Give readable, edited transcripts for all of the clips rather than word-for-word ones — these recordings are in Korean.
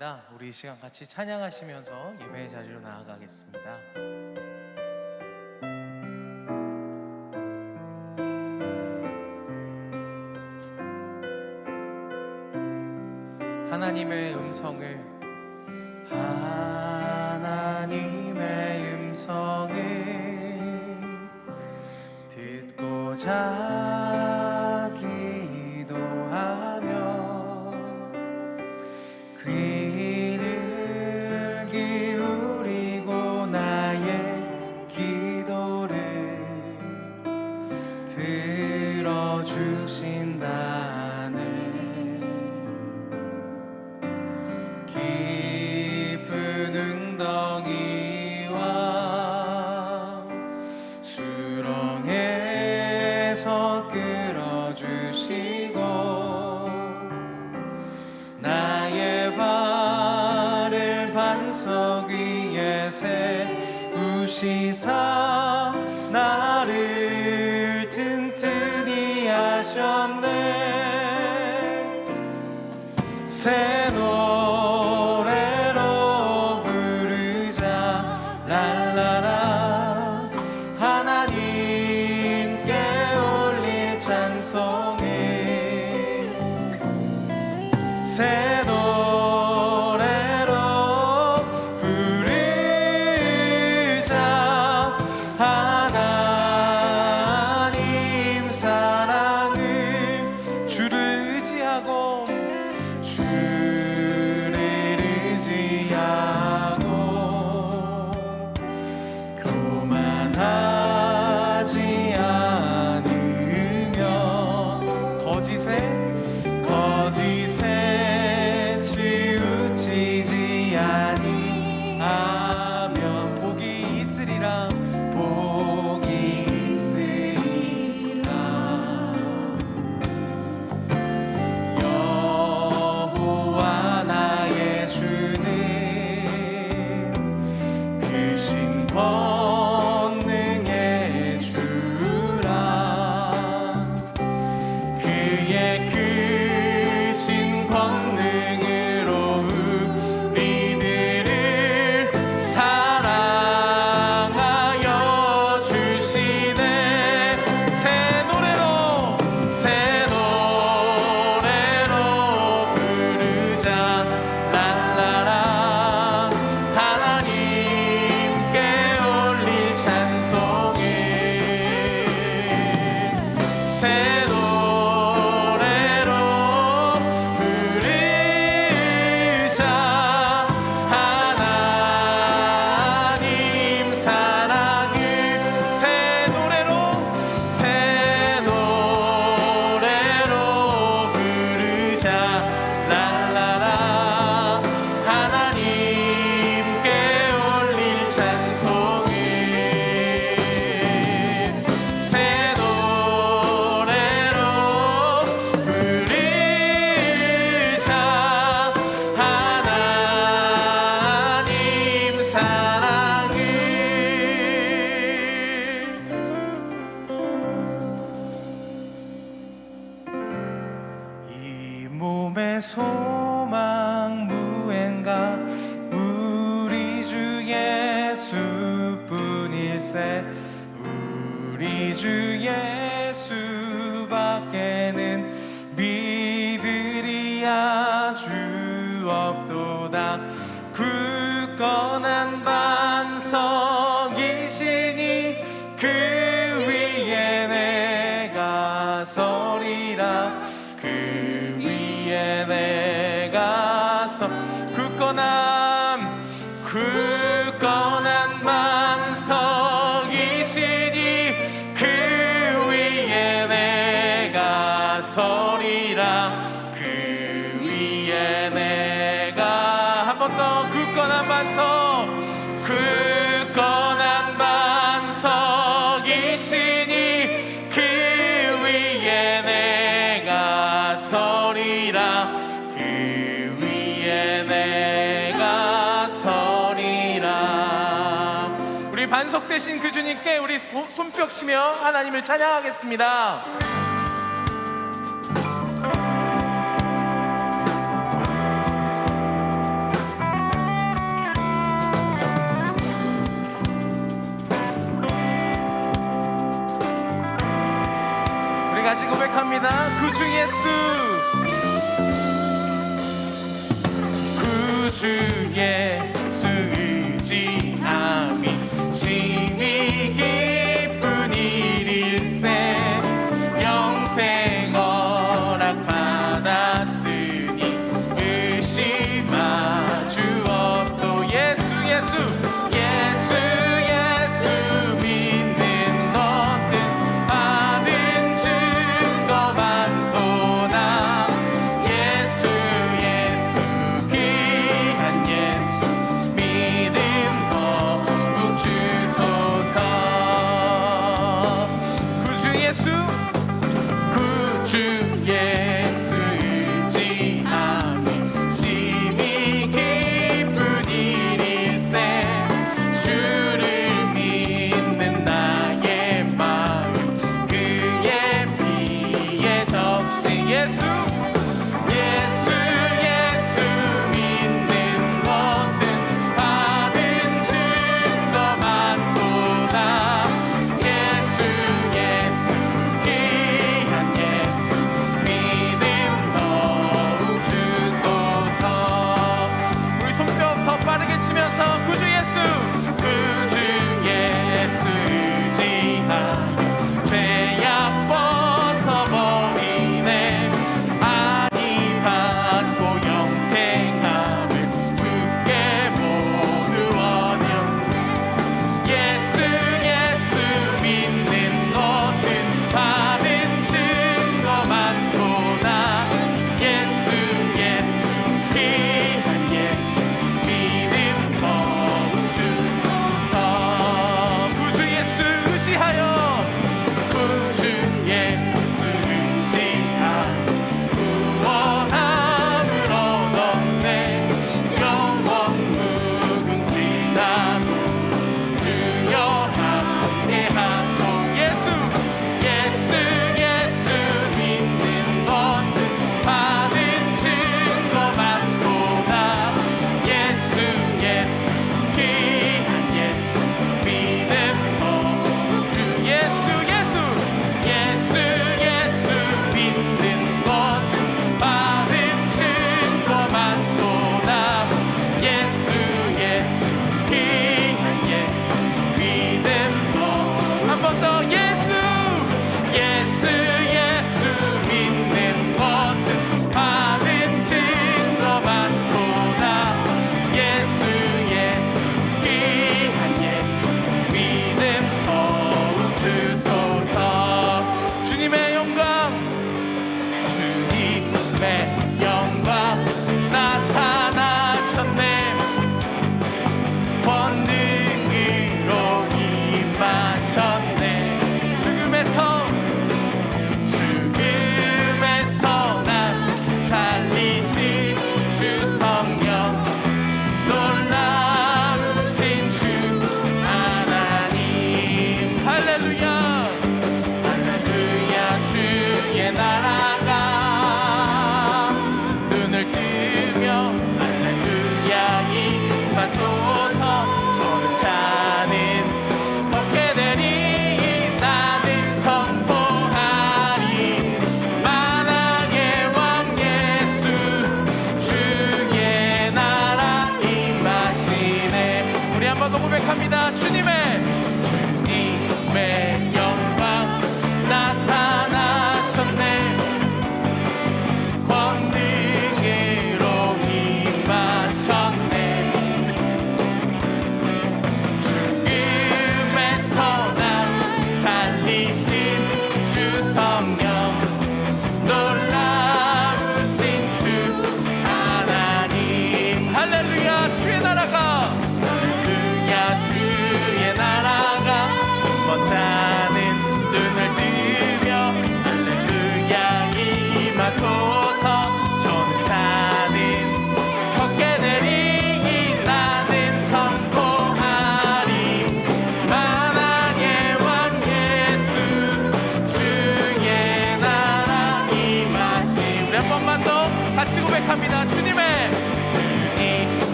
원합니다. 우리 이 시간 같이 찬양하시면서 예배의 자리로 나아가겠습니다. 하나님의 음성을 듣고자 기도하며 귀를 기울이고 나의 기도를 들어주신다네. 깊은 웅덩이와 수렁에서 끌어주시고 나의 발을 반석 위에 세우시사 나를 튼튼히 하셨네. 새 노래로 부르자 랄라라. 하나님께 올릴 찬송을 새 노래로 부르자. 하나님 사랑을 주를 의지하고 교만하지 않으며 거짓에 치우치지 아니하며 복이 있으리라. 여호와 나의 주는 크신 권능의 주라. 그의 크신 권능으로 우리들을 사랑하여 주시네. 새 노래로 부르자 랄라라. 하나님께 올릴 찬송을 새 노래로 부르자. 하나님 사랑을 새 노래로 부르자 랄라라. 하나님께 올릴 찬송을 새 노래로 부르자. 하나님 사랑을 이 몸의 소망 무엔가 우리 주 예수뿐일세. 우리 주 예수밖에는 믿으리 아주 없도다. 굳건한 반석이시니 그 위에 내가 서리라. 그 위에 내가 굳건한 반석이시니 그 위에 내가 서리라. 그 위에 내가 한 번 더 굳건한 반석이시니 그 위에 내가 서리라. 그 위에 내가 서리라. 우리 반석 되신 그 주님께 우리 손뼉 치며 하나님을 찬양하겠습니다. 예수 구주 예수 의지함이 심히 기쁜 일일세 영생 허락 받았으니 의심할 주 없도 예수 예수 예수 예수 믿는 것은 받은 증거 많도다 예수 예수 귀한 예수 믿음 거룩 주소서 구주 예수 구주 예수 의지함이 심히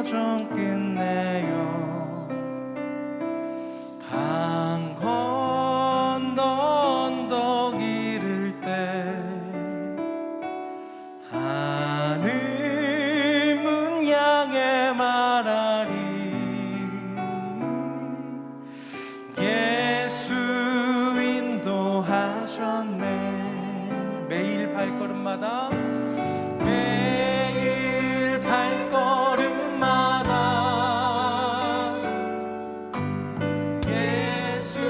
여정 끝내요 강 건너 언덕 이를 때 하늘 문 향해 말하리 예수 인도하셨네 매일 발걸음마다 매일 발걸음마다 예수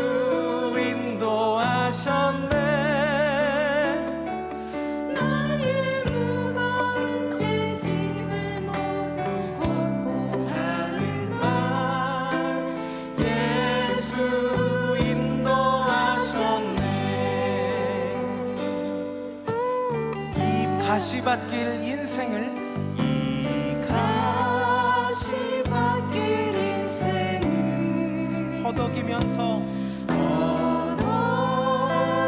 인도하셨네 나의 무거운 짐을 모두 벗고 하는 말 예수 인도하셨네 이 가시밭길 인생을 이 가시밭길 인생을 허덕이면서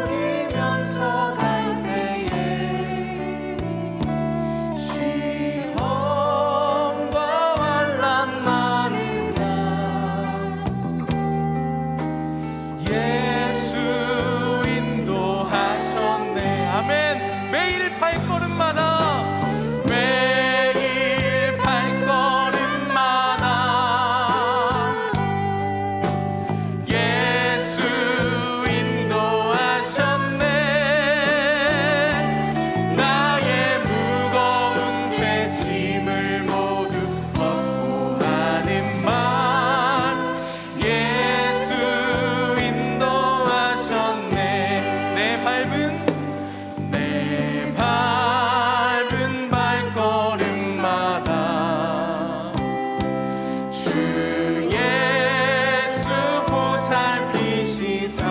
허덕이면서 갈 때에 시험과 환난 많으나 예수 인도하셨네 아멘 매일 발걸음마다 매일 발걸음마다 예수 인도하셨네 나의 무거운 죄 짐을 모두 벗고 하는 말 예수 인도하셨네 내 밟은 발걸음마다 주 예수 보살피시사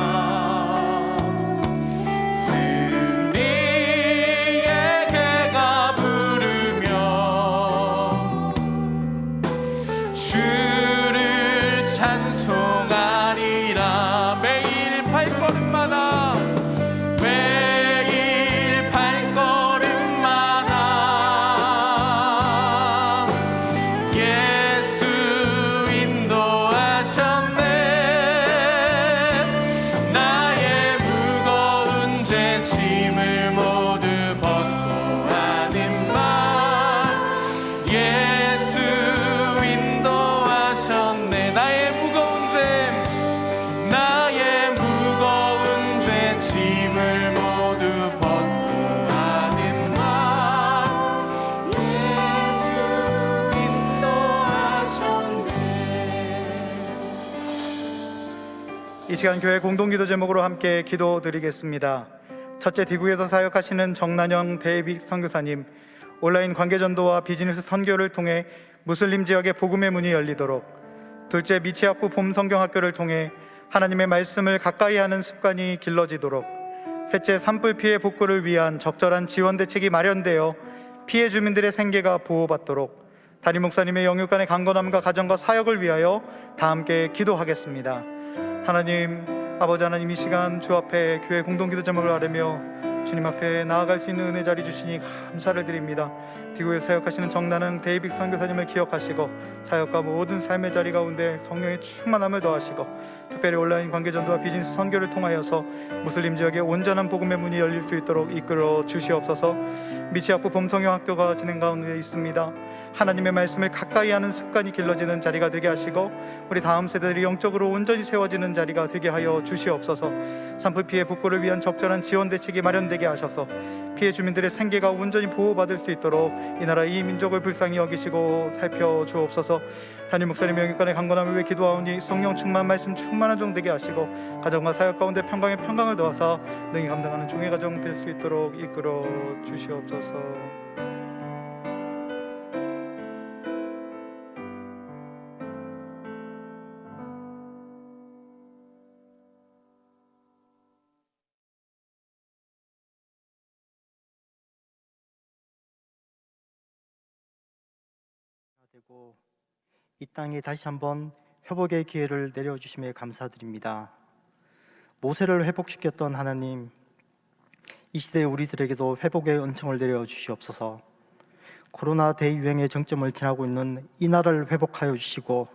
승리의 개가 부르며 주를 찬송하리라 매일 발걸음마다 매일 발걸음마다 예수 인도하셨네 나의 무거운 죄 짐을 모두 벗고 하는 말 예수 인도하셨네 나의 무거운 죄 짐을 모두 벗고 하는 말 예수 인도하셨네 이 시간 교회 공동기도 제목으로 함께 기도드리겠습니다. 첫째, 디구에서 사역하시는 정난영 데이빅 선교사님, 온라인 관계전도와 비즈니스 선교를 통해 무슬림 지역의 복음의 문이 열리도록, 둘째, 미치학부 봄성경학교를 통해 하나님의 말씀을 가까이 하는 습관이 길러지도록, 셋째, 산불 피해 복구를 위한 적절한 지원 대책이 마련되어 피해 주민들의 생계가 보호받도록 담임 목사님의 영육간의 강건함과 가정과 사역을 위하여 다 함께 기도하겠습니다. 하나님, 아버지 하나님, 이 시간 주 앞에 교회 공동기도 제목을 아뢰며 주님 앞에 나아갈 수 있는 은혜 자리 주시니 감사를 드립니다. 디구에 사역하시는 정난영 데이빅 선교사님을 기억하시고 사역과 모든 삶의 자리 가운데 성령의 충만함을 더하시고 특별히 온라인 관계전도와 비즈니스 선교를 통하여서 무슬림 지역의 온전한 복음의 문이 열릴 수 있도록 이끌어 주시옵소서. 미치학부 봄성경학교가 진행 가운데 있습니다. 하나님의 말씀을 가까이 하는 습관이 길러지는 자리가 되게 하시고 우리 다음 세대들이 영적으로 온전히 세워지는 자리가 되게 하여 주시옵소서. 산불 피해 복구를 위한 적절한 지원 대책이 마련되게 하셔서 피해 주민들의 생계가 온전히 보호받을 수 있도록 이 나라 이 민족을 불쌍히 여기시고 살펴주옵소서. 담임 목사님의 영육간의 강건함을 위해 기도하오니 성령 충만 말씀 충만한 종 되게 하시고 가정과 사역 가운데 평강에 평강을 더하사 능히 감당하는 종의 가정 될 수 있도록 이끌어 주시옵소서. 되고 이 땅에 다시 한번 회복의 기회를 내려주심에 감사드립니다. 모세를 회복시켰던 하나님, 이 시대에 우리들에게도 회복의 은총을 내려주시옵소서. 코로나 대유행의 정점을 지나고 있는 이 나라를 회복하여 주시고,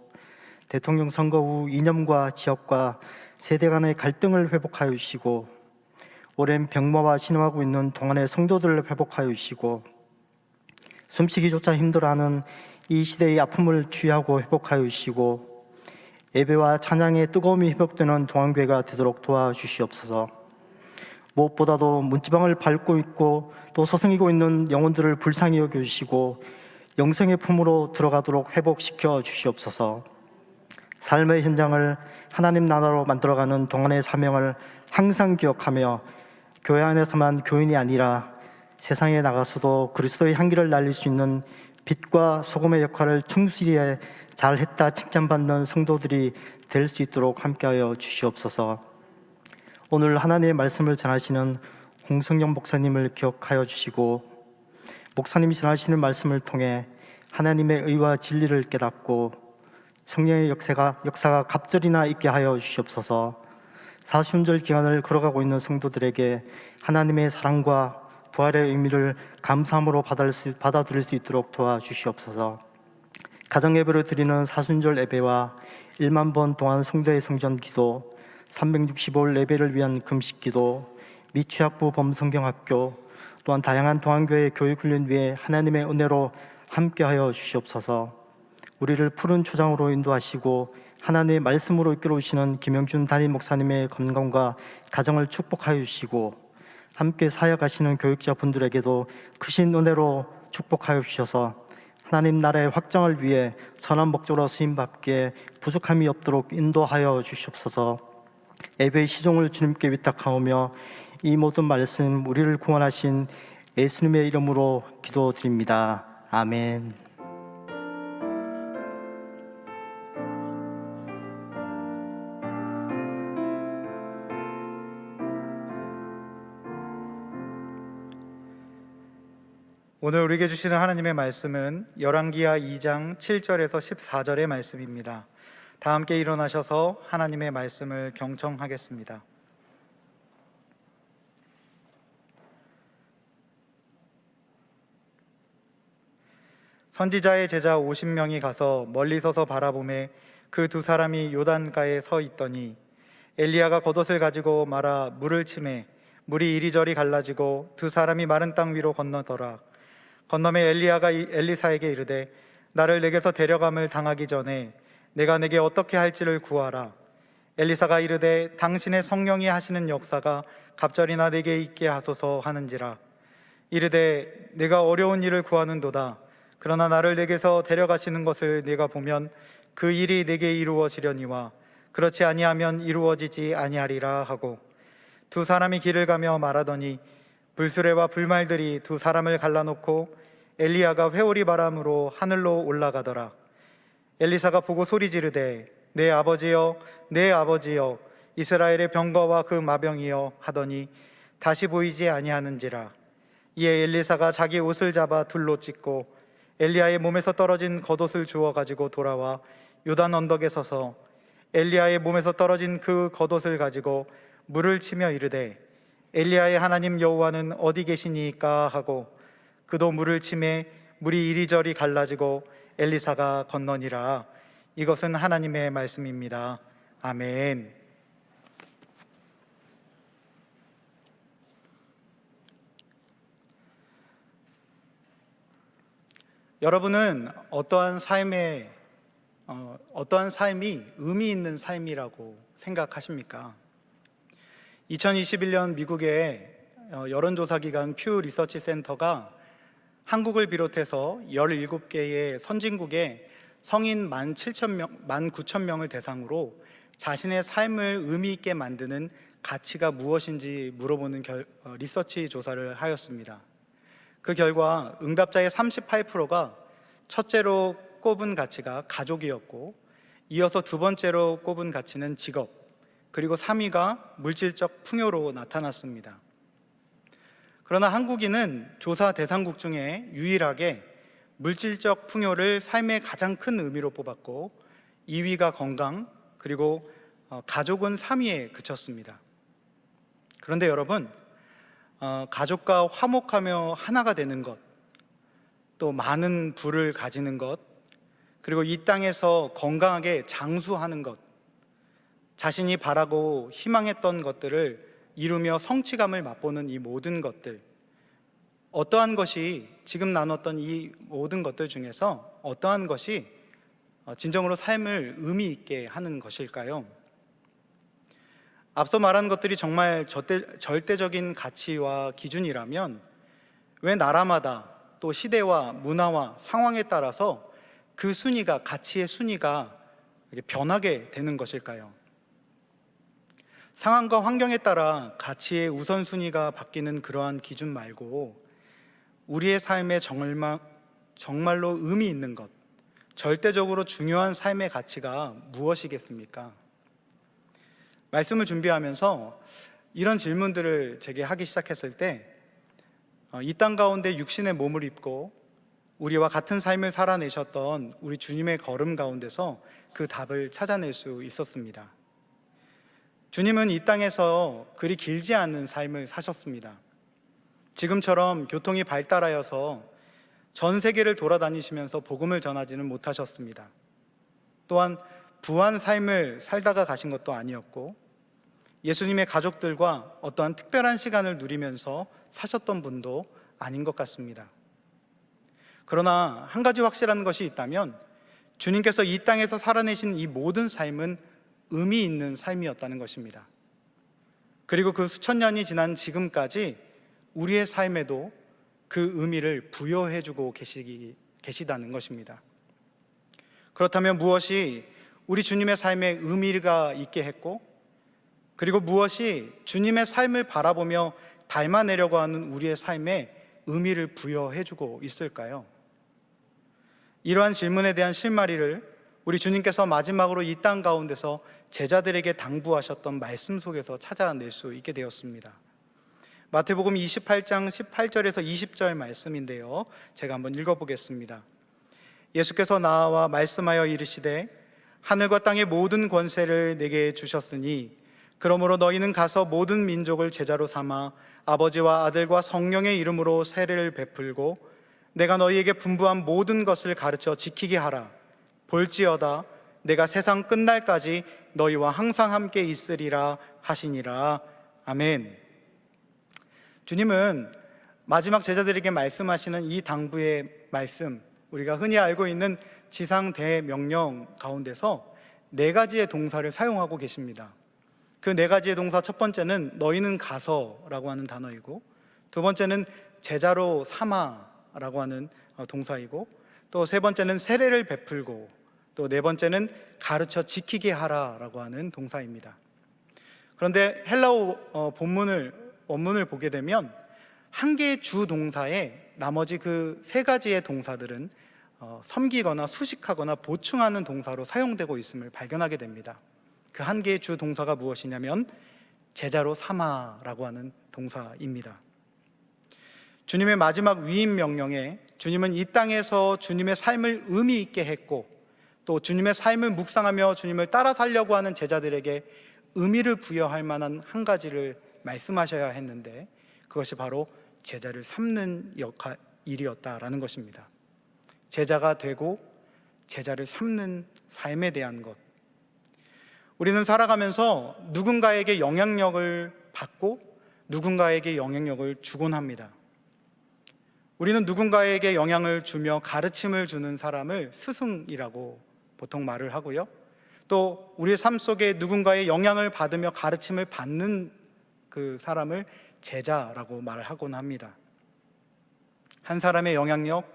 대통령 선거 후 이념과 지역과 세대 간의 갈등을 회복하여 주시고, 오랜 병마와 신음하고 있는 동안의 성도들을 회복하여 주시고, 숨쉬기조차 힘들어하는 이 시대의 아픔을 치유하고 회복하여 주시고, 예배와 찬양의 뜨거움이 회복되는 동안교회가 되도록 도와주시옵소서. 무엇보다도 문지방을 밟고 있고 또 서성이고 있는 영혼들을 불쌍히 여겨주시고 영생의 품으로 들어가도록 회복시켜 주시옵소서. 삶의 현장을 하나님 나라로 만들어가는 동안의 사명을 항상 기억하며 교회 안에서만 교인이 아니라 세상에 나가서도 그리스도의 향기를 날릴 수 있는 빛과 소금의 역할을 충실히 잘했다 칭찬받는 성도들이 될 수 있도록 함께하여 주시옵소서. 오늘 하나님의 말씀을 전하시는 홍성영 목사님을 기억하여 주시고, 목사님이 전하시는 말씀을 통해 하나님의 의와 진리를 깨닫고 성령의 역사가 갑절이나 있게 하여 주시옵소서. 사순절 기간을 걸어가고 있는 성도들에게 하나님의 사랑과 부활의 의미를 감사함으로 받아들일 수 있도록 도와주시옵소서. 가정예배로 드리는 사순절 예배와 1만 번 동안 성도의 성전 기도, 365일 예배를 위한 금식 기도, 및 취학부 범성경학교, 또한 다양한 동안교회 교육훈련 위에 하나님의 은혜로 함께하여 주시옵소서. 우리를 푸른 초장으로 인도하시고 하나님의 말씀으로 이끌어오시는 김영준 담임 목사님의 건강과 가정을 축복하여 주시고, 함께 사역하시는 교육자분들에게도 크신 은혜로 축복하여 주셔서 하나님 나라의 확장을 위해 선한 목적으로 쓰임받기에 부족함이 없도록 인도하여 주시옵소서. 예배의 시종을 주님께 위탁하오며 이 모든 말씀 우리를 구원하신 예수님의 이름으로 기도드립니다. 아멘. 오늘 우리에게 주시는 하나님의 말씀은 열왕기하 2장 7절에서 14절의 말씀입니다. 다 함께 일어나셔서 하나님의 말씀을 경청하겠습니다. 선지자의 제자 50명이 가서 멀리 서서 바라보매 그 두 사람이 요단가에 서 있더니 엘리야가 겉옷을 가지고 말아 물을 치매 물이 이리저리 갈라지고 두 사람이 마른 땅 위로 건너더라. 건너매 엘리야가 엘리사에게 이르되 나를 내게서 데려감을 당하기 전에 내가 내게 어떻게 할지를 구하라. 엘리사가 이르되 당신의 성령이 하시는 역사가 갑절이나 내게 있게 하소서 하는지라. 이르되 내가 어려운 일을 구하는도다. 그러나 나를 내게서 데려가시는 것을 내가 보면 그 일이 내게 이루어지려니와 그렇지 아니하면 이루어지지 아니하리라 하고, 두 사람이 길을 가며 말하더니 불수레와 불말들이 두 사람을 갈라놓고 엘리야가 회오리 바람으로 하늘로 올라가더라. 엘리사가 보고 소리 지르되 내 아버지여 내 아버지여 이스라엘의 병거와 그 마병이여 하더니 다시 보이지 아니하는지라. 이에 엘리사가 자기 옷을 잡아 둘로 찢고 엘리야의 몸에서 떨어진 겉옷을 주워 가지고 돌아와 요단 언덕에 서서 엘리야의 몸에서 떨어진 그 겉옷을 가지고 물을 치며 이르되 엘리야의 하나님 여호와는 어디 계시니까 하고 그도 물을 치매 물이 이리저리 갈라지고 엘리사가 건너니라. 이것은 하나님의 말씀입니다. 아멘. 여러분은 어떠한 삶이 의미 있는 삶이라고 생각하십니까? 2021년 미국의 여론조사 기관 퓨 리서치 센터가 한국을 비롯해서 17개의 선진국의 성인 19,000명을 대상으로 자신의 삶을 의미 있게 만드는 가치가 무엇인지 물어보는 리서치 조사를 하였습니다. 그 결과 응답자의 38%가 첫째로 꼽은 가치가 가족이었고, 이어서 두 번째로 꼽은 가치는 직업, 그리고 3위가 물질적 풍요로 나타났습니다. 그러나 한국인은 조사 대상국 중에 유일하게 물질적 풍요를 삶의 가장 큰 의미로 뽑았고, 2위가 건강, 그리고 가족은 3위에 그쳤습니다. 그런데 여러분, 가족과 화목하며 하나가 되는 것, 또 많은 부를 가지는 것, 그리고 이 땅에서 건강하게 장수하는 것, 자신이 바라고 희망했던 것들을 이루며 성취감을 맛보는 이 모든 것들, 어떠한 것이 지금 나눴던 이 모든 것들 중에서 어떠한 것이 진정으로 삶을 의미 있게 하는 것일까요? 앞서 말한 것들이 정말 절대적인 가치와 기준이라면 왜 나라마다 또 시대와 문화와 상황에 따라서 그 순위가, 가치의 순위가 변하게 되는 것일까요? 상황과 환경에 따라 가치의 우선순위가 바뀌는 그러한 기준 말고 우리의 삶에 정말로 의미 있는 것, 절대적으로 중요한 삶의 가치가 무엇이겠습니까? 말씀을 준비하면서 이런 질문들을 제게 하기 시작했을 때 이 땅 가운데 육신의 몸을 입고 우리와 같은 삶을 살아내셨던 우리 주님의 걸음 가운데서 그 답을 찾아낼 수 있었습니다. 주님은 이 땅에서 그리 길지 않은 삶을 사셨습니다. 지금처럼 교통이 발달하여서 전 세계를 돌아다니시면서 복음을 전하지는 못하셨습니다. 또한 부한 삶을 살다가 가신 것도 아니었고 예수님의 가족들과 어떠한 특별한 시간을 누리면서 사셨던 분도 아닌 것 같습니다. 그러나 한 가지 확실한 것이 있다면 주님께서 이 땅에서 살아내신 이 모든 삶은 의미 있는 삶이었다는 것입니다. 그리고 그 수천 년이 지난 지금까지 우리의 삶에도 그 의미를 부여해주고 계시다는 것입니다. 그렇다면 무엇이 우리 주님의 삶에 의미가 있게 했고, 그리고 무엇이 주님의 삶을 바라보며 닮아내려고 하는 우리의 삶에 의미를 부여해주고 있을까요? 이러한 질문에 대한 실마리를 우리 주님께서 마지막으로 이 땅 가운데서 제자들에게 당부하셨던 말씀 속에서 찾아낼 수 있게 되었습니다. 마태복음 28장 18절에서 20절 말씀인데요, 제가 한번 읽어보겠습니다. 예수께서 나와 말씀하여 이르시되 하늘과 땅의 모든 권세를 내게 주셨으니 그러므로 너희는 가서 모든 민족을 제자로 삼아 아버지와 아들과 성령의 이름으로 세례를 베풀고 내가 너희에게 분부한 모든 것을 가르쳐 지키게 하라. 볼지어다 내가 세상 끝날까지 너희와 항상 함께 있으리라 하시니라. 아멘. 주님은 마지막 제자들에게 말씀하시는 이 당부의 말씀, 우리가 흔히 알고 있는 지상 대명령 가운데서 네 가지의 동사를 사용하고 계십니다. 그 네 가지의 동사, 첫 번째는 너희는 가서라고 하는 단어이고, 두 번째는 제자로 삼아라고 하는 동사이고, 또 세 번째는 세례를 베풀고, 또 네 번째는 가르쳐 지키게 하라라고 하는 동사입니다. 그런데 헬라어 원문을 보게 되면 한 개의 주 동사에 나머지 그 세 가지의 동사들은 섬기거나 수식하거나 보충하는 동사로 사용되고 있음을 발견하게 됩니다. 그 한 개의 주 동사가 무엇이냐면 제자로 삼아라고 하는 동사입니다. 주님의 마지막 위임 명령에 주님은 이 땅에서 주님의 삶을 의미 있게 했고, 또 주님의 삶을 묵상하며 주님을 따라 살려고 하는 제자들에게 의미를 부여할 만한 한 가지를 말씀하셔야 했는데, 그것이 바로 제자를 삼는 일이었다라는 것입니다. 제자가 되고 제자를 삼는 삶에 대한 것. 우리는 살아가면서 누군가에게 영향력을 받고 누군가에게 영향력을 주곤 합니다. 우리는 누군가에게 영향을 주며 가르침을 주는 사람을 스승이라고 보통 말을 하고요, 또 우리의 삶 속에 누군가의 영향을 받으며 가르침을 받는 그 사람을 제자라고 말을 하곤 합니다. 한 사람의 영향력,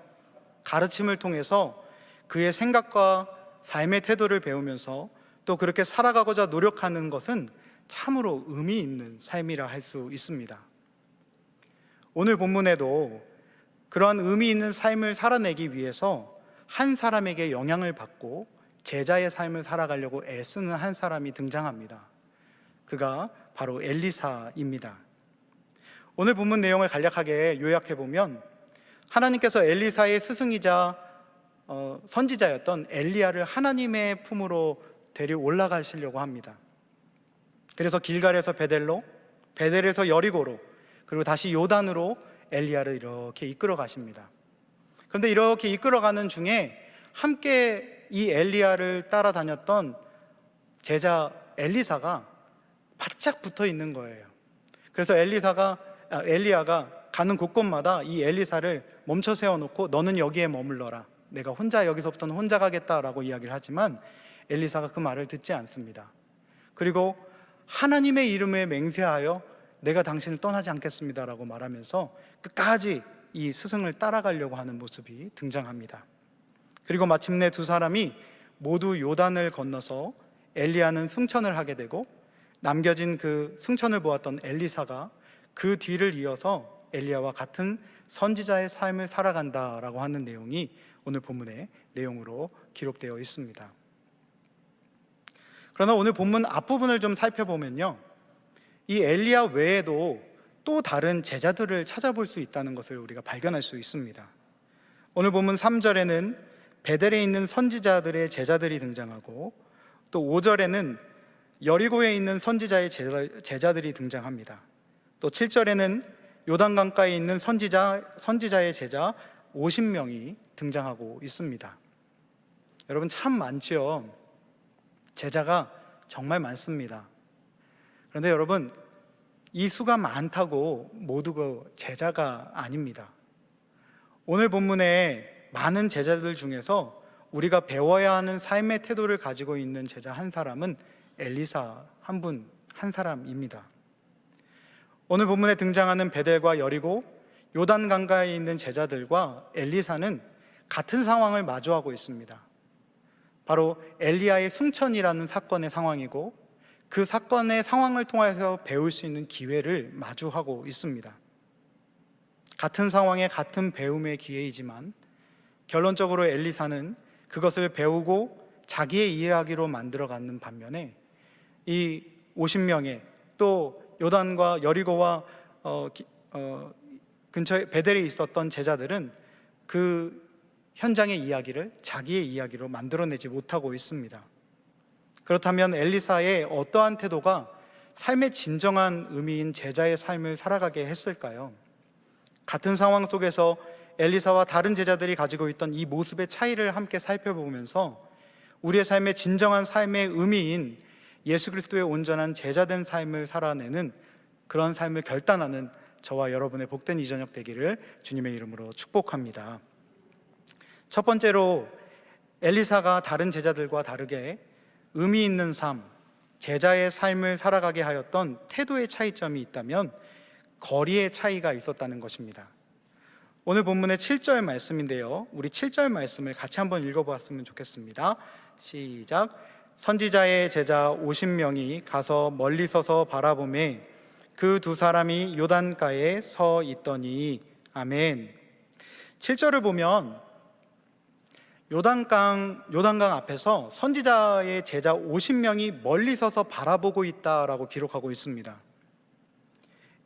가르침을 통해서 그의 생각과 삶의 태도를 배우면서 또 그렇게 살아가고자 노력하는 것은 참으로 의미 있는 삶이라 할 수 있습니다. 오늘 본문에도 그러한 의미 있는 삶을 살아내기 위해서 한 사람에게 영향을 받고 제자의 삶을 살아가려고 애쓰는 한 사람이 등장합니다. 그가 바로 엘리사입니다. 오늘 본문 내용을 간략하게 요약해보면 하나님께서 엘리사의 스승이자 선지자였던 엘리야를 하나님의 품으로 데려 올라가시려고 합니다. 그래서 길갈에서 베델로, 베델에서 여리고로, 그리고 다시 요단으로 엘리야를 이렇게 이끌어 가십니다. 그런데 이렇게 이끌어가는 중에 함께 이 엘리야를 따라다녔던 제자 엘리사가 바짝 붙어 있는 거예요. 그래서 엘리야가 가는 곳곳마다 이 엘리사를 멈춰 세워놓고 너는 여기에 머물러라, 내가 혼자 여기서부터는 혼자 가겠다라고 이야기를 하지만 엘리사가 그 말을 듣지 않습니다. 그리고 하나님의 이름에 맹세하여 내가 당신을 떠나지 않겠습니다라고 말하면서 끝까지 이 스승을 따라가려고 하는 모습이 등장합니다. 그리고 마침내 두 사람이 모두 요단을 건너서 엘리야는 승천을 하게 되고 남겨진 그 승천을 보았던 엘리사가 그 뒤를 이어서 엘리야와 같은 선지자의 삶을 살아간다라고 하는 내용이 오늘 본문의 내용으로 기록되어 있습니다. 그러나 오늘 본문 앞부분을 좀 살펴보면요, 이 엘리야 외에도 또 다른 제자들을 찾아볼 수 있다는 것을 우리가 발견할 수 있습니다. 오늘 본문 3절에는 베델에 있는 선지자들의 제자들이 등장하고 또 5절에는 여리고에 있는 선지자의 제자들이 등장합니다. 또 7절에는 요단강가에 있는 선지자의 제자 50명이 등장하고 있습니다. 여러분, 참 많지요. 제자가 정말 많습니다. 그런데 여러분, 이 수가 많다고 모두 그 제자가 아닙니다. 오늘 본문에 많은 제자들 중에서 우리가 배워야 하는 삶의 태도를 가지고 있는 제자 한 사람은 엘리사 한 사람입니다. 오늘 본문에 등장하는 베델과 여리고, 요단 강가에 있는 제자들과 엘리사는 같은 상황을 마주하고 있습니다. 바로 엘리야의 승천이라는 사건의 상황이고, 그 사건의 상황을 통해서 배울 수 있는 기회를 마주하고 있습니다. 같은 상황에 같은 배움의 기회이지만 결론적으로 엘리사는 그것을 배우고 자기의 이해하기로 만들어가는 반면에 이 50명의 또 요단과 여리고와 근처에 베델에 있었던 제자들은 그 현장의 이야기를 자기의 이야기로 만들어내지 못하고 있습니다. 그렇다면 엘리사의 어떠한 태도가 삶의 진정한 의미인 제자의 삶을 살아가게 했을까요? 같은 상황 속에서 엘리사와 다른 제자들이 가지고 있던 이 모습의 차이를 함께 살펴보면서 우리의 삶의 진정한 삶의 의미인 예수 그리스도의 온전한 제자된 삶을 살아내는 그런 삶을 결단하는 저와 여러분의 복된 이 저녁 되기를 주님의 이름으로 축복합니다. 첫 번째로 엘리사가 다른 제자들과 다르게 의미 있는 삶, 제자의 삶을 살아가게 하였던 태도의 차이점이 있다면 거리의 차이가 있었다는 것입니다. 오늘 본문의 7절 말씀인데요, 우리 7절 말씀을 같이 한번 읽어보았으면 좋겠습니다. 시작. 선지자의 제자 50명이 가서 멀리 서서 바라보매 그 두 사람이 요단가에 서 있더니. 아멘. 7절을 보면 요단강 앞에서 선지자의 제자 50명이 멀리 서서 바라보고 있다라고 기록하고 있습니다.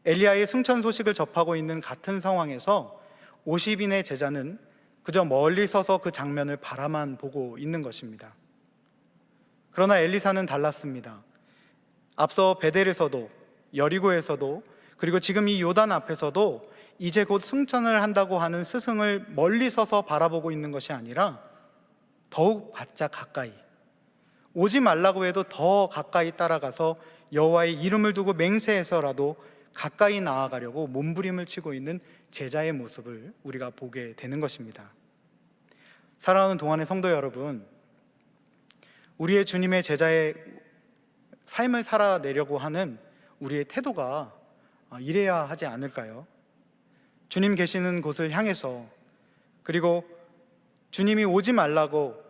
엘리야의 승천 소식을 접하고 있는 같은 상황에서 50인의 제자는 그저 멀리 서서 그 장면을 바라만 보고 있는 것입니다. 그러나 엘리사는 달랐습니다. 앞서 베델에서도 여리고에서도 그리고 지금 이 요단 앞에서도 이제 곧 승천을 한다고 하는 스승을 멀리 서서 바라보고 있는 것이 아니라 더욱 바짝 가까이, 오지 말라고 해도 더 가까이 따라가서 여호와의 이름을 두고 맹세해서라도 가까이 나아가려고 몸부림을 치고 있는 제자의 모습을 우리가 보게 되는 것입니다. 사랑하는 동안의 성도 여러분, 우리의 주님의 제자의 삶을 살아내려고 하는 우리의 태도가 이래야 하지 않을까요? 주님 계시는 곳을 향해서, 그리고 주님이 오지 말라고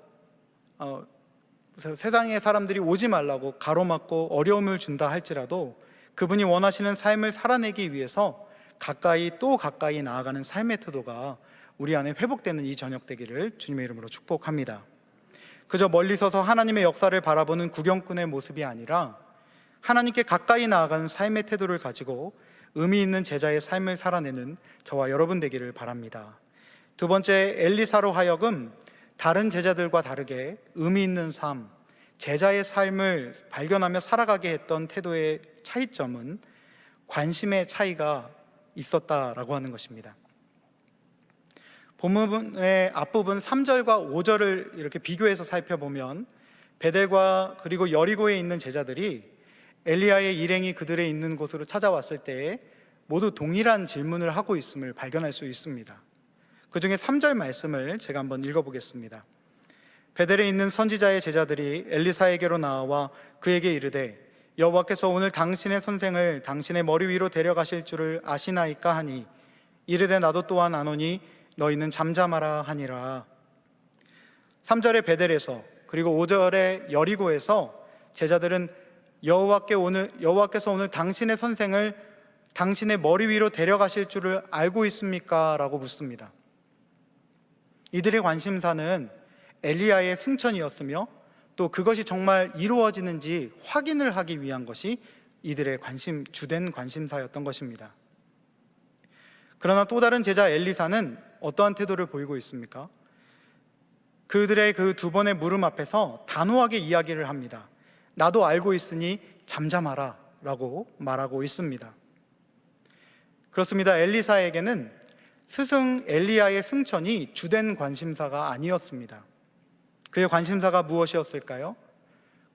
세상의 사람들이 오지 말라고 가로막고 어려움을 준다 할지라도 그분이 원하시는 삶을 살아내기 위해서 가까이 또 가까이 나아가는 삶의 태도가 우리 안에 회복되는 이 저녁 되기를 주님의 이름으로 축복합니다. 그저 멀리 서서 하나님의 역사를 바라보는 구경꾼의 모습이 아니라 하나님께 가까이 나아가는 삶의 태도를 가지고 의미 있는 제자의 삶을 살아내는 저와 여러분 되기를 바랍니다. 두 번째, 엘리사로 하여금 다른 제자들과 다르게 의미 있는 삶, 제자의 삶을 발견하며 살아가게 했던 태도의 차이점은 관심의 차이가 있었다라고 하는 것입니다. 본문의 앞부분 3절과 5절을 이렇게 비교해서 살펴보면 베델과 그리고 여리고에 있는 제자들이 엘리야의 일행이 그들의 있는 곳으로 찾아왔을 때에 모두 동일한 질문을 하고 있음을 발견할 수 있습니다. 그 중에 3절 말씀을 제가 한번 읽어보겠습니다. 베델에 있는 선지자의 제자들이 엘리사에게로 나와 그에게 이르되 여호와께서 오늘 당신의 선생을 당신의 머리 위로 데려가실 줄을 아시나이까 하니 이르되 나도 또한 아노니 너희는 잠잠하라 하니라. 3절의 베델에서 그리고 5절의 여리고에서 제자들은 여호와께서 오늘 당신의 선생을 당신의 머리 위로 데려가실 줄을 알고 있습니까? 라고 묻습니다. 이들의 관심사는 엘리야의 승천이었으며 또 그것이 정말 이루어지는지 확인을 하기 위한 것이 이들의 주된 관심사였던 것입니다. 그러나 또 다른 제자 엘리사는 어떠한 태도를 보이고 있습니까? 그들의 그 두 번의 물음 앞에서 단호하게 이야기를 합니다. 나도 알고 있으니 잠잠하라 라고 말하고 있습니다. 그렇습니다. 엘리사에게는 스승 엘리야의 승천이 주된 관심사가 아니었습니다. 그의 관심사가 무엇이었을까요?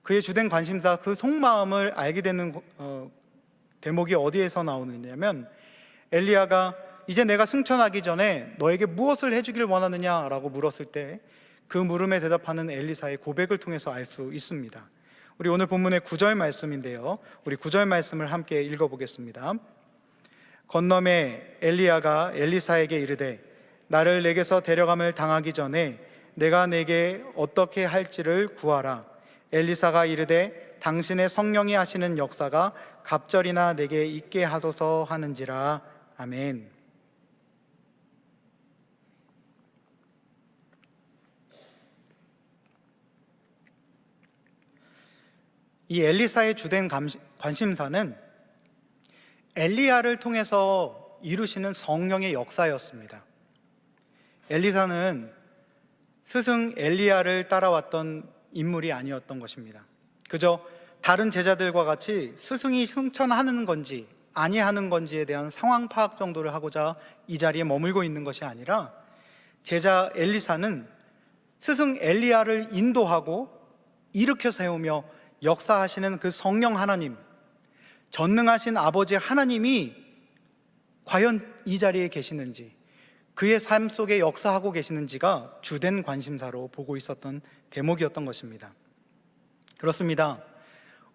그의 주된 관심사, 그 속마음을 알게 되는 대목이 어디에서 나오느냐면 엘리야가 이제 내가 승천하기 전에 너에게 무엇을 해주길 원하느냐라고 물었을 때 그 물음에 대답하는 엘리사의 고백을 통해서 알 수 있습니다. 우리 오늘 본문의 9절 말씀인데요, 우리 9절 말씀을 함께 읽어보겠습니다. 건너매 엘리야가 엘리사에게 이르되 나를 내게서 데려감을 당하기 전에 내가 내게 어떻게 할지를 구하라. 엘리사가 이르되 당신의 성령이 하시는 역사가 갑절이나 내게 있게 하소서 하는지라. 아멘. 이 엘리사의 주된 관심사는 엘리야를 통해서 이루시는 성령의 역사였습니다. 엘리사는 스승 엘리야를 따라왔던 인물이 아니었던 것입니다. 그저 다른 제자들과 같이 스승이 승천하는 건지 아니하는 건지에 대한 상황 파악 정도를 하고자 이 자리에 머물고 있는 것이 아니라 제자 엘리사는 스승 엘리야를 인도하고 일으켜 세우며 역사하시는 그 성령 하나님, 전능하신 아버지 하나님이 과연 이 자리에 계시는지, 그의 삶 속에 역사하고 계시는지가 주된 관심사로 보고 있었던 대목이었던 것입니다. 그렇습니다.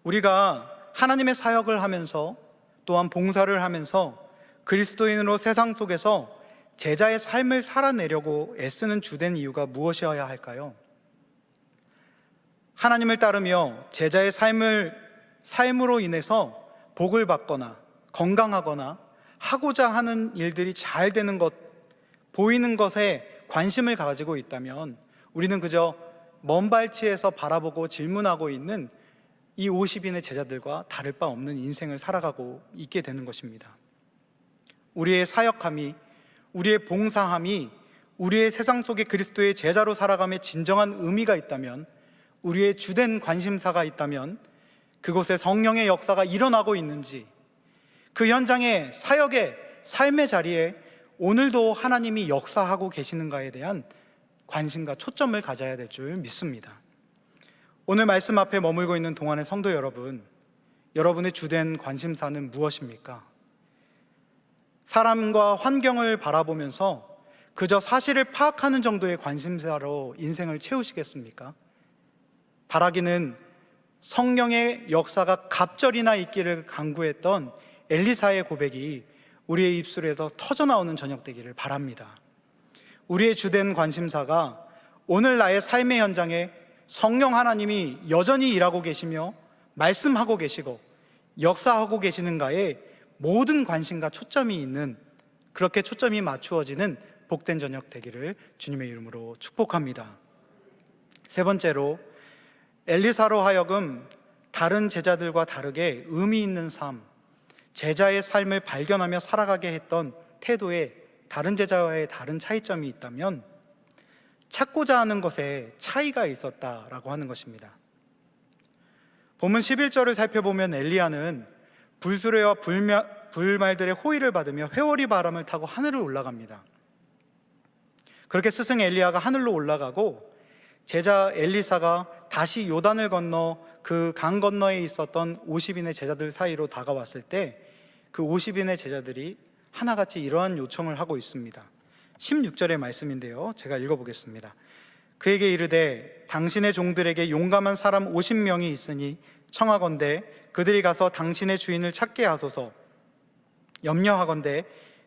우리가 하나님의 사역을 하면서 또한 봉사를 하면서 그리스도인으로 세상 속에서 제자의 삶을 살아내려고 애쓰는 주된 이유가 무엇이어야 할까요? 하나님을 따르며 제자의 삶으로 인해서 복을 받거나 건강하거나 하고자 하는 일들이 잘 되는 것, 보이는 것에 관심을 가지고 있다면 우리는 그저 먼 발치에서 바라보고 질문하고 있는 이 50인의 제자들과 다를 바 없는 인생을 살아가고 있게 되는 것입니다. 우리의 사역함이, 우리의 봉사함이 우리의 세상 속의 그리스도의 제자로 살아감에 진정한 의미가 있다면, 우리의 주된 관심사가 있다면 그곳에 성령의 역사가 일어나고 있는지, 그 현장의 사역의 삶의 자리에 오늘도 하나님이 역사하고 계시는가에 대한 관심과 초점을 가져야 될 줄 믿습니다. 오늘 말씀 앞에 머물고 있는 동안의 성도 여러분, 여러분의 주된 관심사는 무엇입니까? 사람과 환경을 바라보면서 그저 사실을 파악하는 정도의 관심사로 인생을 채우시겠습니까? 바라기는 성령의 역사가 갑절이나 있기를 간구했던 엘리사의 고백이 우리의 입술에서 터져나오는 저녁 되기를 바랍니다. 우리의 주된 관심사가 오늘 나의 삶의 현장에 성령 하나님이 여전히 일하고 계시며 말씀하고 계시고 역사하고 계시는가에 모든 관심과 초점이 있는, 그렇게 초점이 맞추어지는 복된 저녁 되기를 주님의 이름으로 축복합니다. 세 번째로, 엘리사로 하여금 다른 제자들과 다르게 의미 있는 삶, 제자의 삶을 발견하며 살아가게 했던 태도에 다른 제자와의 다른 차이점이 있다면 찾고자 하는 것에 차이가 있었다라고 하는 것입니다. 본문 11절을 살펴보면 엘리야는 불수레와 불말들의 호의를 받으며 회오리 바람을 타고 하늘을 올라갑니다. 그렇게 스승 엘리야가 하늘로 올라가고 제자 엘리사가 다시 요단을 건너 그 강 건너에 있었던 50인의 제자들 사이로 다가왔을 때 그 50인의 제자들이 하나같이 이러한 요청을 하고 있습니다. 16절의 말씀인데요, 제가 읽어보겠습니다. 그에게 이르되 당신의 종들에게 용감한 사람 50명이 있으니 청하건대 그들이 가서 당신의 주인을 찾게 하소서. 염려하건대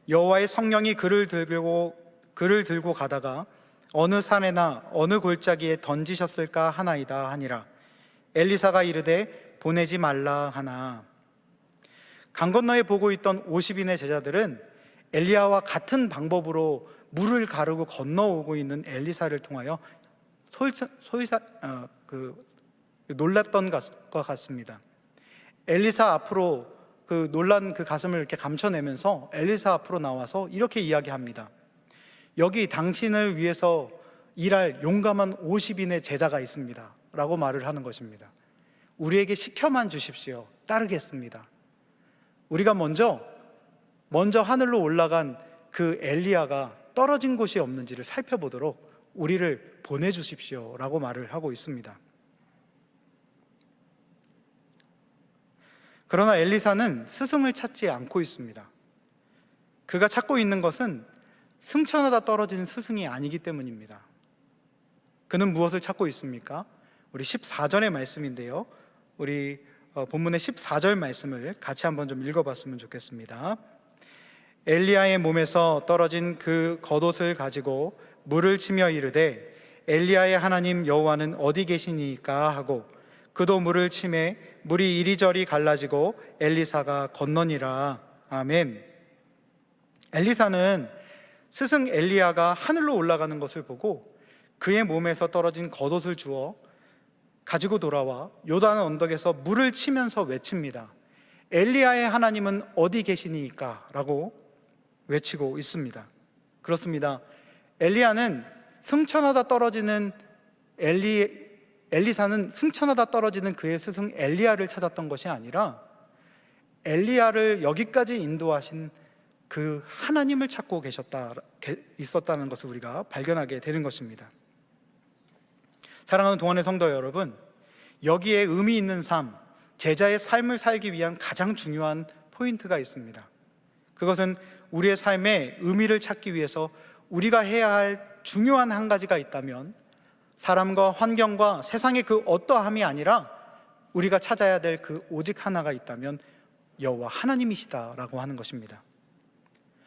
여호와의 성령이 그를 들고 가다가 어느 산에나 어느 골짜기에 던지셨을까 하나이다 하니라. 엘리사가 이르되 보내지 말라 하나. 강 건너에 보고 있던 50인의 제자들은 엘리야와 같은 방법으로 물을 가르고 건너오고 있는 엘리사를 통하여 놀랐던 것 같습니다. 엘리사 앞으로 그 놀란 그 가슴을 이렇게 감춰내면서 엘리사 앞으로 나와서 이렇게 이야기합니다. 여기 당신을 위해서 일할 용감한 50인의 제자가 있습니다 라고 말을 하는 것입니다. 우리에게 시켜만 주십시오. 따르겠습니다. 우리가 먼저 하늘로 올라간 그 엘리야가 떨어진 곳이 없는지를 살펴보도록 우리를 보내주십시오 라고 말을 하고 있습니다. 그러나 엘리사는 스승을 찾지 않고 있습니다. 그가 찾고 있는 것은 승천하다 떨어진 스승이 아니기 때문입니다. 그는 무엇을 찾고 있습니까? 우리 14절의 말씀인데요, 우리 본문의 14절 말씀을 같이 한번 좀 읽어봤으면 좋겠습니다. 엘리야의 몸에서 떨어진 그 겉옷을 가지고 물을 치며 이르되 엘리야의 하나님 여호와는 어디 계시니까 하고 그도 물을 치매 물이 이리저리 갈라지고 엘리사가 건너니라. 아멘. 엘리사는 스승 엘리야가 하늘로 올라가는 것을 보고 그의 몸에서 떨어진 겉옷을 주워 가지고 돌아와 요단 언덕에서 물을 치면서 외칩니다. 엘리야의 하나님은 어디 계시니까? 라고 외치고 있습니다. 그렇습니다. 엘리사는 승천하다 떨어지는 그의 스승 엘리야를 찾았던 것이 아니라 엘리야를 여기까지 인도하신 그 하나님을 찾고 있었다는 것을 우리가 발견하게 되는 것입니다. 사랑하는 동안의 성도 여러분, 여기에 의미 있는 삶, 제자의 삶을 살기 위한 가장 중요한 포인트가 있습니다. 그것은 우리의 삶에 의미를 찾기 위해서 우리가 해야 할 중요한 한 가지가 있다면 사람과 환경과 세상의 그 어떠함이 아니라 우리가 찾아야 될 그 오직 하나가 있다면 여호와 하나님이시다라고 하는 것입니다.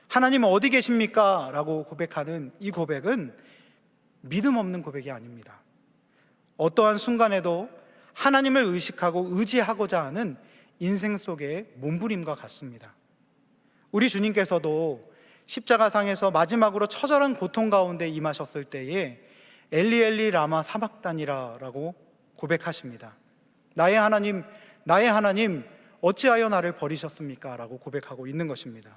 하나님 어디 계십니까? 라고 고백하는 이 고백은 믿음 없는 고백이 아닙니다. 어떠한 순간에도 하나님을 의식하고 의지하고자 하는 인생 속의 몸부림과 같습니다. 우리 주님께서도 십자가상에서 마지막으로 처절한 고통 가운데 임하셨을 때에 엘리 엘리 라마 사박단이라 라고 고백하십니다. 나의 하나님 어찌하여 나를 버리셨습니까? 라고 고백하고 있는 것입니다.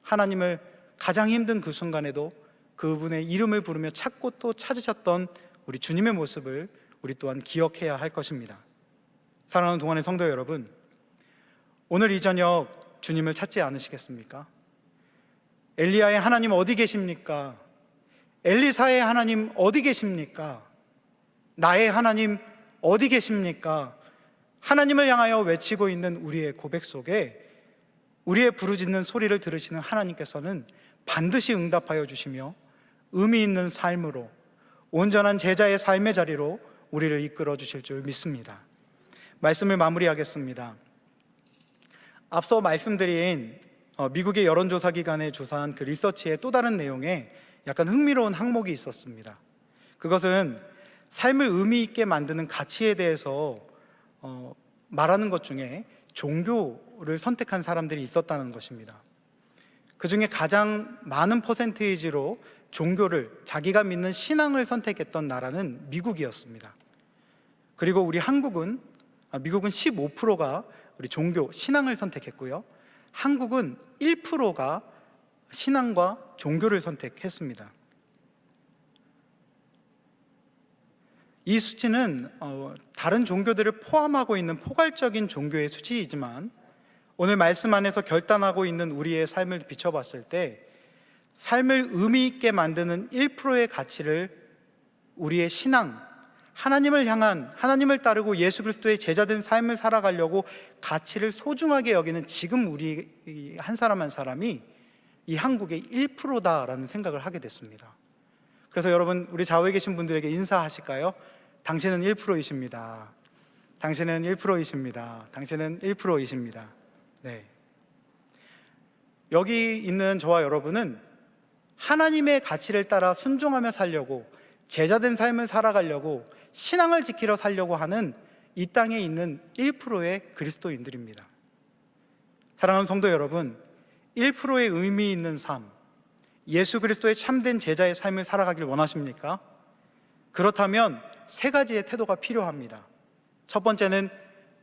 하나님을 가장 힘든 그 순간에도 그분의 이름을 부르며 찾고 또 찾으셨던 우리 주님의 모습을 우리 또한 기억해야 할 것입니다. 사랑하는 동안의 성도 여러분, 오늘 이 저녁 주님을 찾지 않으시겠습니까? 엘리야의 하나님 어디 계십니까? 엘리사의 하나님 어디 계십니까? 나의 하나님 어디 계십니까? 하나님을 향하여 외치고 있는 우리의 고백 속에 우리의 부르짖는 소리를 들으시는 하나님께서는 반드시 응답하여 주시며 의미 있는 삶으로, 온전한 제자의 삶의 자리로 우리를 이끌어 주실 줄 믿습니다. 말씀을 마무리하겠습니다. 앞서 말씀드린 미국의 여론조사 기관에 조사한 그 리서치의 또 다른 내용에 약간 흥미로운 항목이 있었습니다. 그것은 삶을 의미 있게 만드는 가치에 대해서 말하는 것 중에 종교를 선택한 사람들이 있었다는 것입니다. 그 중에 가장 많은 퍼센테이지로 종교를, 자기가 믿는 신앙을 선택했던 나라는 미국이었습니다. 그리고 우리 미국은 15%가 우리 종교, 신앙을 선택했고요, 한국은 1%가 신앙과 종교를 선택했습니다. 이 수치는 다른 종교들을 포함하고 있는 포괄적인 종교의 수치이지만 오늘 말씀 안에서 결단하고 있는 우리의 삶을 비춰봤을 때 삶을 의미 있게 만드는 1%의 가치를 우리의 신앙, 하나님을 향한, 하나님을 따르고 예수 그리스도의 제자된 삶을 살아가려고 가치를 소중하게 여기는 지금 우리 한 사람 한 사람이 이 한국의 1%다라는 생각을 하게 됐습니다. 그래서 여러분, 우리 좌우에 계신 분들에게 인사하실까요? 당신은 1%이십니다. 당신은 1%이십니다. 당신은 1%이십니다. 네. 여기 있는 저와 여러분은 하나님의 가치를 따라 순종하며 살려고, 제자된 삶을 살아가려고, 신앙을 지키러 살려고 하는 이 땅에 있는 1%의 그리스도인들입니다. 사랑하는 성도 여러분, 1%의 의미 있는 삶, 예수 그리스도의 참된 제자의 삶을 살아가길 원하십니까? 그렇다면 세 가지의 태도가 필요합니다. 첫 번째는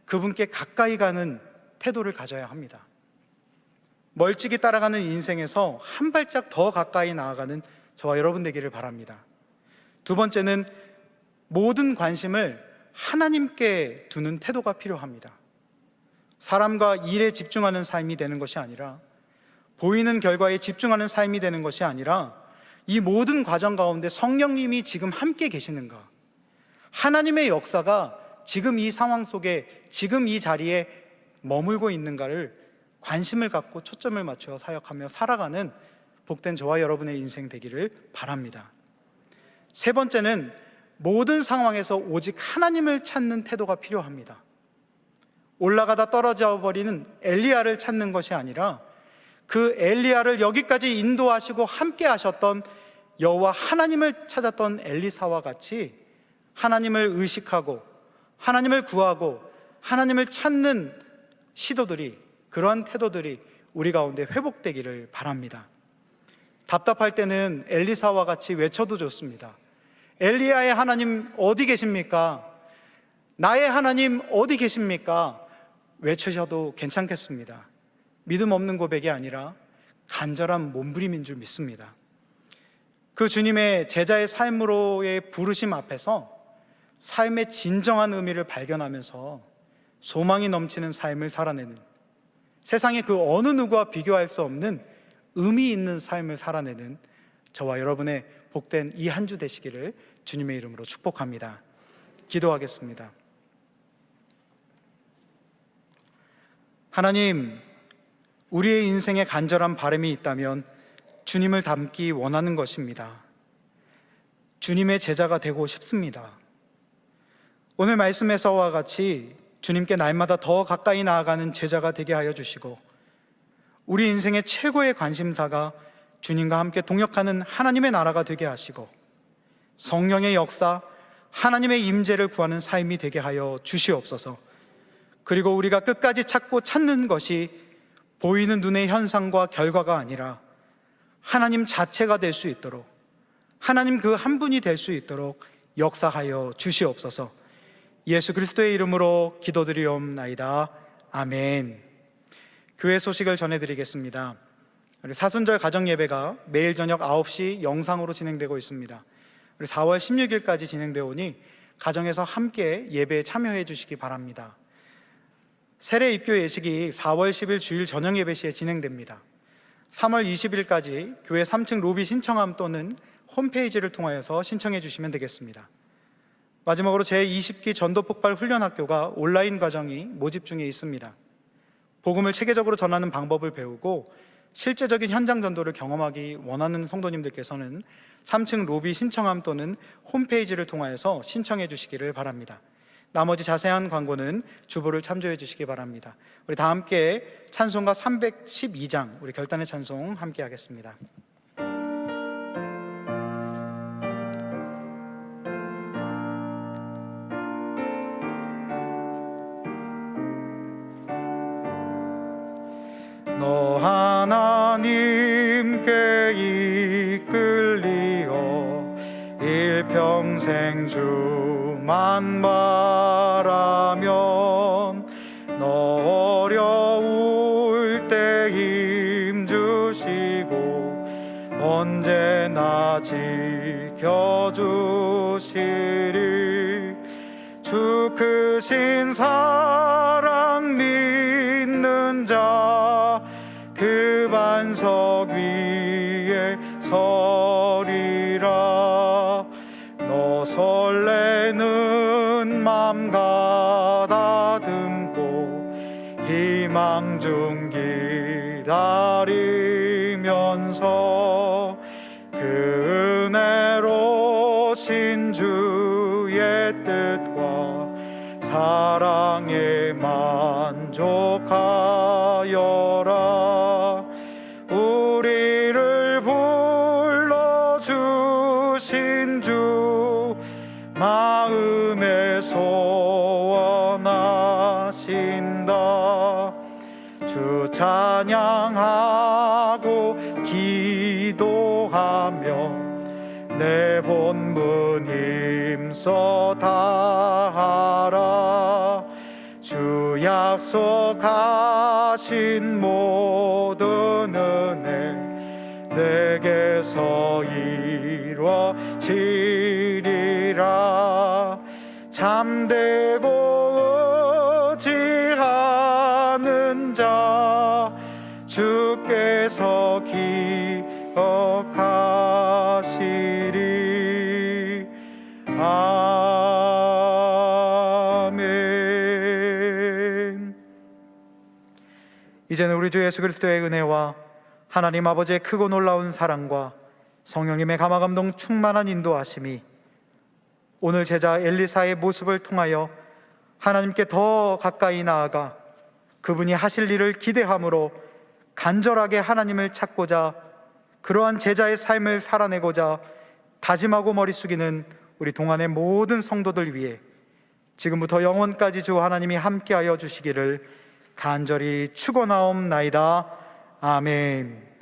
그분께 가까이 가는 태도를 가져야 합니다. 멀찍이 따라가는 인생에서 한 발짝 더 가까이 나아가는 저와 여러분 되기를 바랍니다. 두 번째는 모든 관심을 하나님께 두는 태도가 필요합니다. 사람과 일에 집중하는 삶이 되는 것이 아니라, 보이는 결과에 집중하는 삶이 되는 것이 아니라, 이 모든 과정 가운데 성령님이 지금 함께 계시는가, 하나님의 역사가 지금 이 상황 속에, 지금 이 자리에 머물고 있는가를 관심을 갖고 초점을 맞추어 사역하며 살아가는 복된 저와 여러분의 인생 되기를 바랍니다. 세 번째는 모든 상황에서 오직 하나님을 찾는 태도가 필요합니다. 올라가다 떨어져 버리는 엘리야를 찾는 것이 아니라, 그 엘리야를 여기까지 인도하시고 함께 하셨던 여호와 하나님을 찾았던 엘리사와 같이 하나님을 의식하고 하나님을 구하고 하나님을 찾는 시도들이, 그러한 태도들이 우리 가운데 회복되기를 바랍니다. 답답할 때는 엘리사와 같이 외쳐도 좋습니다. 엘리야의 하나님 어디 계십니까? 나의 하나님 어디 계십니까? 외치셔도 괜찮겠습니다. 믿음 없는 고백이 아니라 간절한 몸부림인 줄 믿습니다. 그 주님의 제자의 삶으로의 부르심 앞에서 삶의 진정한 의미를 발견하면서 소망이 넘치는 삶을 살아내는, 세상의 그 어느 누구와 비교할 수 없는 의미 있는 삶을 살아내는 저와 여러분의 복된 이 한 주 되시기를 주님의 이름으로 축복합니다. 기도하겠습니다. 하나님, 우리의 인생에 간절한 바람이 있다면 주님을 닮기 원하는 것입니다. 주님의 제자가 되고 싶습니다. 오늘 말씀에서와 같이 주님께 날마다 더 가까이 나아가는 제자가 되게 하여 주시고, 우리 인생의 최고의 관심사가 주님과 함께 동역하는 하나님의 나라가 되게 하시고, 성령의 역사, 하나님의 임재를 구하는 삶이 되게 하여 주시옵소서. 그리고 우리가 끝까지 찾고 찾는 것이 보이는 눈의 현상과 결과가 아니라 하나님 자체가 될 수 있도록, 하나님 그 한 분이 될 수 있도록 역사하여 주시옵소서. 예수 그리스도의 이름으로 기도드리옵나이다. 아멘. 교회 소식을 전해드리겠습니다. 우리 사순절 가정예배가 매일 저녁 9시 영상으로 진행되고 있습니다. 우리 4월 16일까지 진행되어 오니 가정에서 함께 예배에 참여해 주시기 바랍니다. 세례 입교 예식이 4월 10일 주일 저녁 예배 시에 진행됩니다. 3월 20일까지 교회 3층 로비 신청함 또는 홈페이지를 통하여서 신청해 주시면 되겠습니다. 마지막으로 제20기 전도폭발 훈련학교가 온라인 과정이 모집 중에 있습니다. 복음을 체계적으로 전하는 방법을 배우고 실제적인 현장 전도를 경험하기 원하는 성도님들께서는 3층 로비 신청함 또는 홈페이지를 통하여서 신청해 주시기를 바랍니다. 나머지 자세한 광고는 주보를 참조해 주시기 바랍니다. 우리 다 함께 찬송가 312장, 우리 결단의 찬송 함께 하겠습니다. 너 하나님께 이끌리어 일평생 주만 바라면 너 어려울 때 힘 주시고 언제나 지켜주시리. 주 크신 사랑 믿는 자 그 반석 위에 서리라. 너 설레는 맘 가다듬고 희망 중 기다리면서 그 은혜로신 주의 뜻과 사랑에 만족하여라. 우리를 불러주신 주 마음에 소원하신다. 주 찬양하고 기도하며 내 본분 힘써 다하라. 주 약속하신 모든 은혜 내게서 이루어지리라. 잠들고 의지하는 자 주께서 기억하시리. 아멘. 이제는 우리 주 예수 그리스도의 은혜와 하나님 아버지의 크고 놀라운 사랑과 성령님의 감화감동 충만한 인도하심이 오늘 제자 엘리사의 모습을 통하여 하나님께 더 가까이 나아가 그분이 하실 일을 기대함으로 간절하게 하나님을 찾고자 그러한 제자의 삶을 살아내고자 다짐하고 머리 숙이는 우리 동안의 모든 성도들 위해 지금부터 영원까지 주 하나님이 함께하여 주시기를 간절히 축원하옵나이다. 아멘.